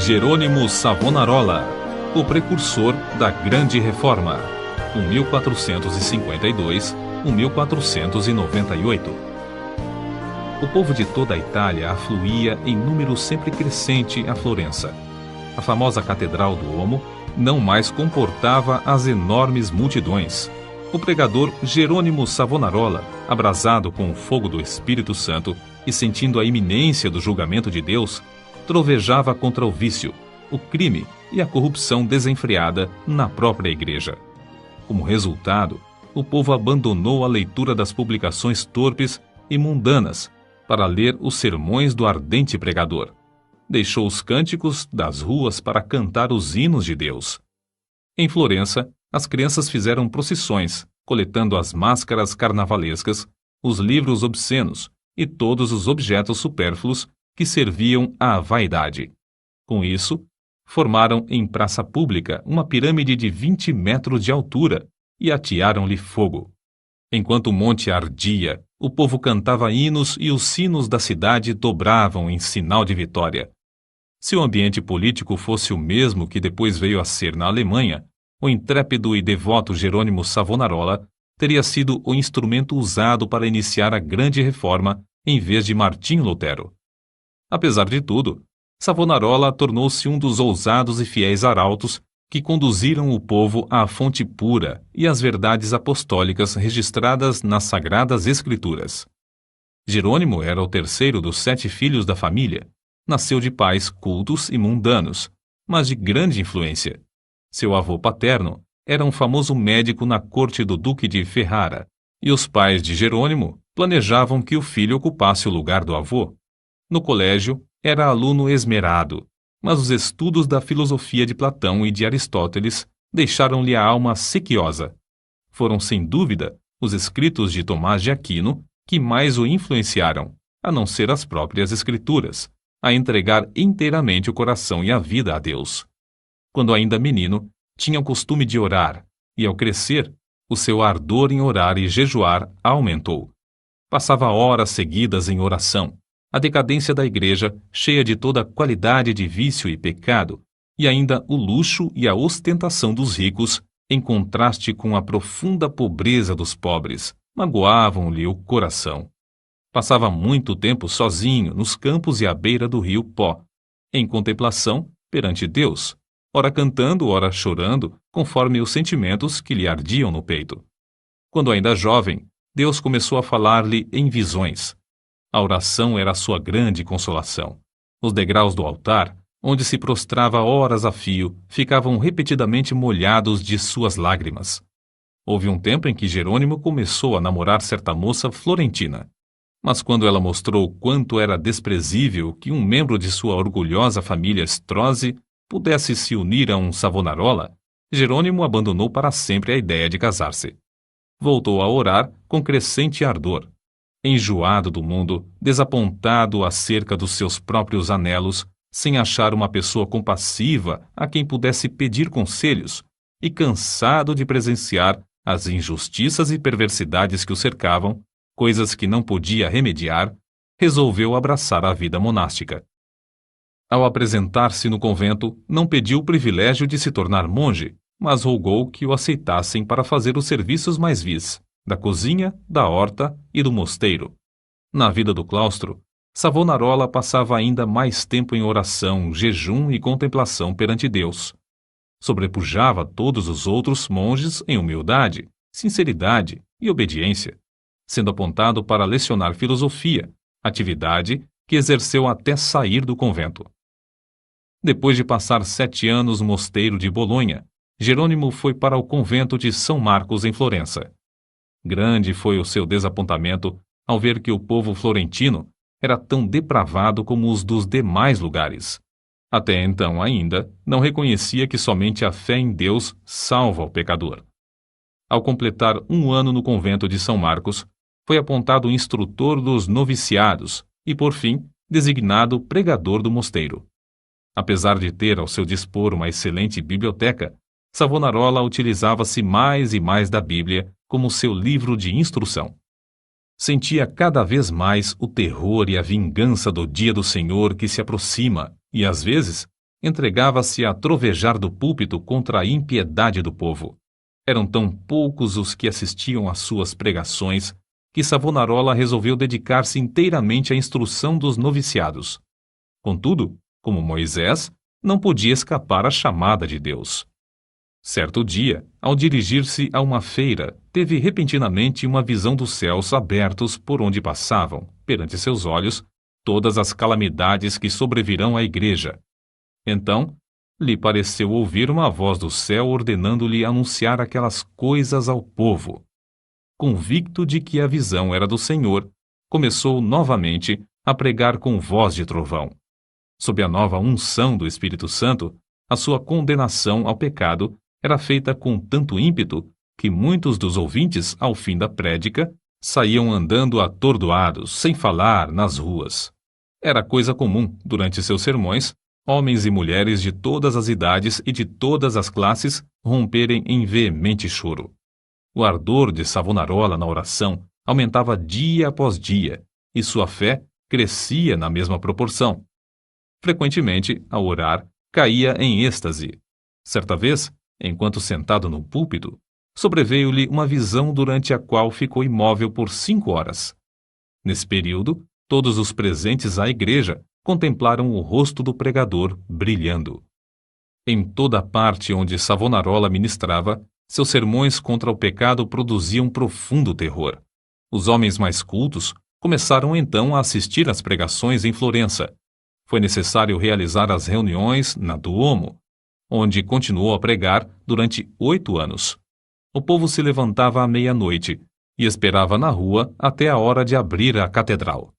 Jerônimo Savonarola, o precursor da Grande Reforma, 1452-1498. O povo de toda a Itália afluía em número sempre crescente a Florença. A famosa Catedral do Duomo não mais comportava as enormes multidões. O pregador Jerônimo Savonarola, abrasado com o fogo do Espírito Santo e sentindo a iminência do julgamento de Deus, trovejava contra o vício, o crime e a corrupção desenfreada na própria igreja. Como resultado, o povo abandonou a leitura das publicações torpes e mundanas para ler os sermões do ardente pregador. Deixou os cânticos das ruas para cantar os hinos de Deus. Em Florença, as crianças fizeram procissões, coletando as máscaras carnavalescas, os livros obscenos e todos os objetos supérfluos que serviam à vaidade. Com isso, formaram em praça pública uma pirâmide de 20 metros de altura e atearam-lhe fogo. Enquanto o monte ardia, o povo cantava hinos e os sinos da cidade dobravam em sinal de vitória. Se o ambiente político fosse o mesmo que depois veio a ser na Alemanha, o intrépido e devoto Jerônimo Savonarola teria sido o instrumento usado para iniciar a Grande Reforma em vez de Martim Lutero. Apesar de tudo, Savonarola tornou-se um dos ousados e fiéis arautos que conduziram o povo à fonte pura e às verdades apostólicas registradas nas Sagradas Escrituras. Jerônimo era o terceiro dos 7 filhos da família. Nasceu de pais cultos e mundanos, mas de grande influência. Seu avô paterno era um famoso médico na corte do Duque de Ferrara, e os pais de Jerônimo planejavam que o filho ocupasse o lugar do avô. No colégio, era aluno esmerado, mas os estudos da filosofia de Platão e de Aristóteles deixaram-lhe a alma sequiosa. Foram, sem dúvida, os escritos de Tomás de Aquino que mais o influenciaram, a não ser as próprias Escrituras, a entregar inteiramente o coração e a vida a Deus. Quando ainda menino, tinha o costume de orar, e ao crescer, o seu ardor em orar e jejuar aumentou. Passava horas seguidas em oração. A decadência da igreja, cheia de toda a qualidade de vício e pecado, e ainda o luxo e a ostentação dos ricos, em contraste com a profunda pobreza dos pobres, magoavam-lhe o coração. Passava muito tempo sozinho nos campos e à beira do rio Pó, em contemplação perante Deus, ora cantando, ora chorando, conforme os sentimentos que lhe ardiam no peito. Quando ainda jovem, Deus começou a falar-lhe em visões. A oração era a sua grande consolação. Os degraus do altar, onde se prostrava horas a fio, ficavam repetidamente molhados de suas lágrimas. Houve um tempo em que Jerônimo começou a namorar certa moça florentina. Mas quando ela mostrou quanto era desprezível que um membro de sua orgulhosa família Strozzi pudesse se unir a um Savonarola, Jerônimo abandonou para sempre a ideia de casar-se. Voltou a orar com crescente ardor. Enjoado do mundo, desapontado acerca dos seus próprios anelos, sem achar uma pessoa compassiva a quem pudesse pedir conselhos, e cansado de presenciar as injustiças e perversidades que o cercavam, coisas que não podia remediar, resolveu abraçar a vida monástica. Ao apresentar-se no convento, não pediu o privilégio de se tornar monge, mas rogou que o aceitassem para fazer os serviços mais vis, da cozinha, da horta e do mosteiro. Na vida do claustro, Savonarola passava ainda mais tempo em oração, jejum e contemplação perante Deus. Sobrepujava todos os outros monges em humildade, sinceridade e obediência, sendo apontado para lecionar filosofia, atividade que exerceu até sair do convento. Depois de passar 7 anos no mosteiro de Bolonha, Jerônimo foi para o convento de São Marcos em Florença. Grande foi o seu desapontamento ao ver que o povo florentino era tão depravado como os dos demais lugares. Até então ainda não reconhecia que somente a fé em Deus salva o pecador. Ao completar 1 ano no convento de São Marcos, foi apontado instrutor dos noviciados e, por fim, designado pregador do mosteiro. Apesar de ter ao seu dispor uma excelente biblioteca, Savonarola utilizava-se mais e mais da Bíblia como seu livro de instrução. Sentia cada vez mais o terror e a vingança do dia do Senhor que se aproxima e, às vezes, entregava-se a trovejar do púlpito contra a impiedade do povo. Eram tão poucos os que assistiam às suas pregações que Savonarola resolveu dedicar-se inteiramente à instrução dos noviciados. Contudo, como Moisés, não podia escapar à chamada de Deus. Certo dia, ao dirigir-se a uma feira, teve repentinamente uma visão dos céus abertos por onde passavam, perante seus olhos, todas as calamidades que sobrevirão à igreja. Então, lhe pareceu ouvir uma voz do céu ordenando-lhe anunciar aquelas coisas ao povo. Convicto de que a visão era do Senhor, começou novamente a pregar com voz de trovão. Sob a nova unção do Espírito Santo, a sua condenação ao pecado era feita com tanto ímpeto que muitos dos ouvintes, ao fim da prédica, saíam andando atordoados, sem falar, nas ruas. Era coisa comum, durante seus sermões, homens e mulheres de todas as idades e de todas as classes romperem em veemente choro. O ardor de Savonarola na oração aumentava dia após dia, e sua fé crescia na mesma proporção. Frequentemente, ao orar, caía em êxtase. Certa vez, enquanto sentado no púlpito, sobreveio-lhe uma visão durante a qual ficou imóvel por 5 horas. Nesse período, todos os presentes à igreja contemplaram o rosto do pregador brilhando. Em toda a parte onde Savonarola ministrava, seus sermões contra o pecado produziam profundo terror. Os homens mais cultos começaram então a assistir às pregações em Florença. Foi necessário realizar as reuniões na Duomo, onde continuou a pregar durante 8 anos. O povo se levantava à meia-noite e esperava na rua até a hora de abrir a catedral.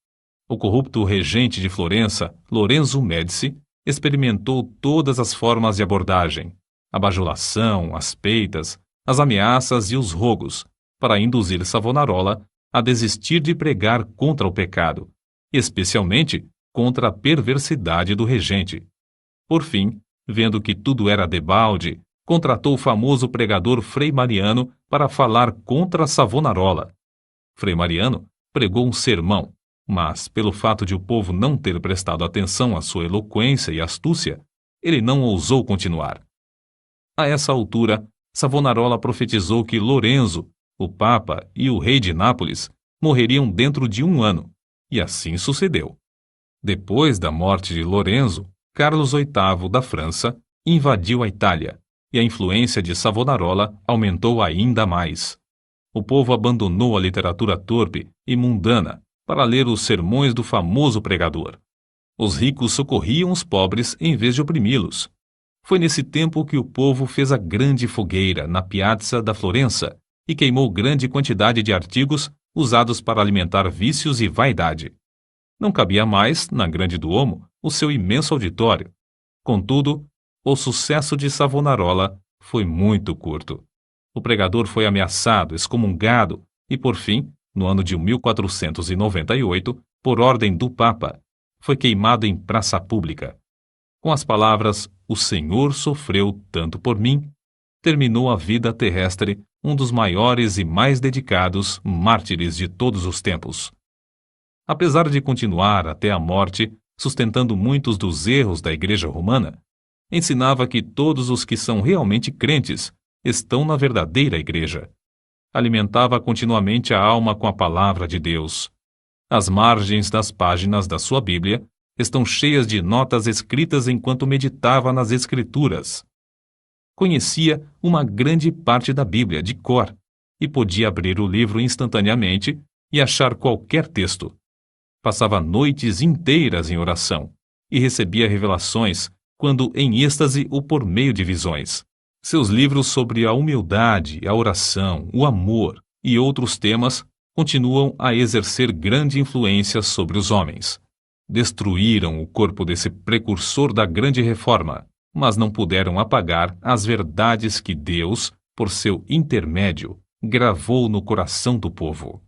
O corrupto regente de Florença, Lorenzo Médici, experimentou todas as formas de abordagem, a bajulação, as peitas, as ameaças e os rogos, para induzir Savonarola a desistir de pregar contra o pecado, especialmente contra a perversidade do regente. Por fim, vendo que tudo era debalde, contratou o famoso pregador Frei Mariano para falar contra Savonarola. Frei Mariano pregou um sermão, mas, pelo fato de o povo não ter prestado atenção à sua eloquência e astúcia, ele não ousou continuar. A essa altura, Savonarola profetizou que Lorenzo, o Papa e o rei de Nápoles morreriam dentro de 1 ano, e assim sucedeu. Depois da morte de Lorenzo, Carlos VIII da França invadiu a Itália, e a influência de Savonarola aumentou ainda mais. O povo abandonou a literatura torpe e mundana para ler os sermões do famoso pregador. Os ricos socorriam os pobres em vez de oprimi-los. Foi nesse tempo que o povo fez a grande fogueira na Piazza da Florença e queimou grande quantidade de artigos usados para alimentar vícios e vaidade. Não cabia mais, na Grande Duomo, o seu imenso auditório. Contudo, o sucesso de Savonarola foi muito curto. O pregador foi ameaçado, excomungado e, por fim, no ano de 1498, por ordem do Papa, foi queimado em praça pública. Com as palavras "O Senhor sofreu tanto por mim", terminou a vida terrestre um dos maiores e mais dedicados mártires de todos os tempos. Apesar de continuar até a morte, sustentando muitos dos erros da Igreja Romana, ensinava que todos os que são realmente crentes estão na verdadeira Igreja. Alimentava continuamente a alma com a palavra de Deus. As margens das páginas da sua Bíblia estão cheias de notas escritas enquanto meditava nas Escrituras. Conhecia uma grande parte da Bíblia de cor e podia abrir o livro instantaneamente e achar qualquer texto. Passava noites inteiras em oração e recebia revelações, quando em êxtase ou por meio de visões. Seus livros sobre a humildade, a oração, o amor e outros temas continuam a exercer grande influência sobre os homens. Destruíram o corpo desse precursor da grande reforma, mas não puderam apagar as verdades que Deus, por seu intermédio, gravou no coração do povo.